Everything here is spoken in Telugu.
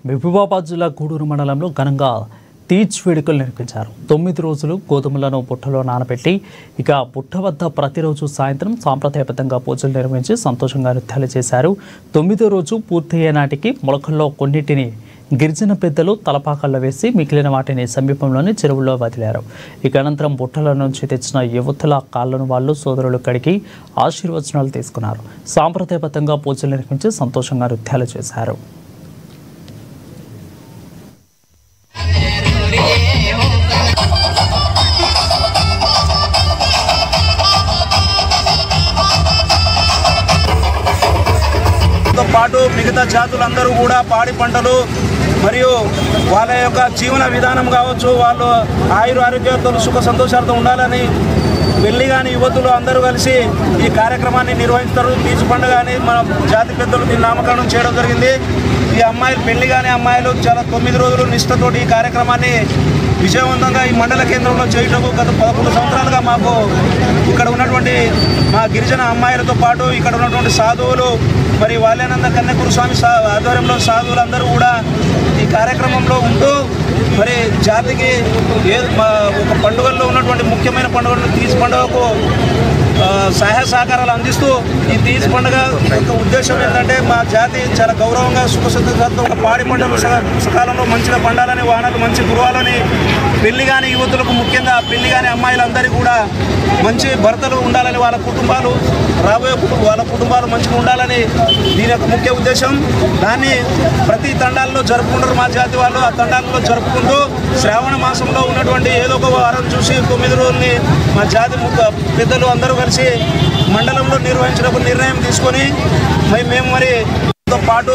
మహబూబాబాద్ జిల్లా గూడూరు మండలంలో ఘనంగా తీజ్ వేడుకలు నిర్వహించారు. 9 రోజులు గోధుమలను బుట్టలో నానబెట్టి ఇక బుట్ట వద్ద ప్రతిరోజు సాయంత్రం సాంప్రదాయబద్ధంగా పూజలు నిర్వహించి సంతోషంగా నృత్యాలు చేశారు. 9వ రోజు పూర్తయ్యే నాటికి మొలకల్లో కొన్నిటిని గిరిజన పెద్దలు తలపాకల్లో వేసి మిగిలిన వాటిని సమీపంలోని చెరువుల్లో వదిలారు. ఇక అనంతరం బుట్టల నుంచి తెచ్చిన యువతుల కాళ్లను వాళ్ళు సోదరులు కడిగి ఆశీర్వచనాలు తీసుకున్నారు. సాంప్రదాయబద్ధంగా పూజలు నిర్వహించి సంతోషంగా నృత్యాలు చేశారు. పాటు మిగతా జాతులందరూ కూడా పాడి పంటలు మరియు వాళ్ళ యొక్క జీవన విధానం కావచ్చు, వాళ్ళు ఆరోగ్యాలతో సుఖ సంతోషాలతో ఉండాలని పెళ్లి కాని యువతులు అందరూ కలిసి ఈ కార్యక్రమాన్ని నిర్వహిస్తారు. తీజ్ పండుగ అని మన జాతి పెద్దలు దీన్ని నామకరణం చేయడం జరిగింది. ఈ అమ్మాయిలు పెళ్లి కాని అమ్మాయిలు చాలా 9 రోజులు నిష్ఠతోటి ఈ కార్యక్రమాన్ని విజయవంతంగా ఈ మండల కేంద్రంలో చేయటకు గత 11 సంవత్సరాలుగా మాకు ఇక్కడ ఉన్నటువంటి మా గిరిజన అమ్మాయిలతో పాటు ఇక్కడ ఉన్నటువంటి సాధువులు మరి వాల్యానంద కన్యకురుస్వామి ఆధ్వర్యంలో సాధువులందరూ కూడా ఈ కార్యక్రమంలో ఉంటూ మరి జాతికి ఒక పండుగల్లో ఉన్నటువంటి ముఖ్యమైన పండుగలను తీజ్ పండుగకు సహాయ సహకారాలు అందిస్తూ ఈ తీజ్ పండుగ యొక్క ఉద్దేశం ఏంటంటే మా జాతి చాలా గౌరవంగా సుఖసంతోషాలతో పాడి పంటలు సకాలంలో మంచిగా పండాలని, వానలు మంచి కురవాలని, పెళ్లి కాని యువతులకు ముఖ్యంగా పెళ్లి కాని అమ్మాయిలందరికీ కూడా మంచి భర్తలు ఉండాలని, వాళ్ళ కుటుంబాలు రాబోయే వాళ్ళ కుటుంబాలు మంచిగా ఉండాలని దీని యొక్క ముఖ్య ఉద్దేశం. దాన్ని ప్రతి తండాల్లో జరుపుకుంటారు మా జాతి వాళ్ళు. ఆ తండాల్లో జరుపుకుంటూ శ్రావణ మాసంలో ఉన్నటువంటి ఏదో ఒక వారం చూసి 9 రోజుల్ని మా జాతి పెద్దలు అందరూ కలిసి మండలంలో నిర్వహించినప్పుడు నిర్ణయం తీసుకొని మేము పాటు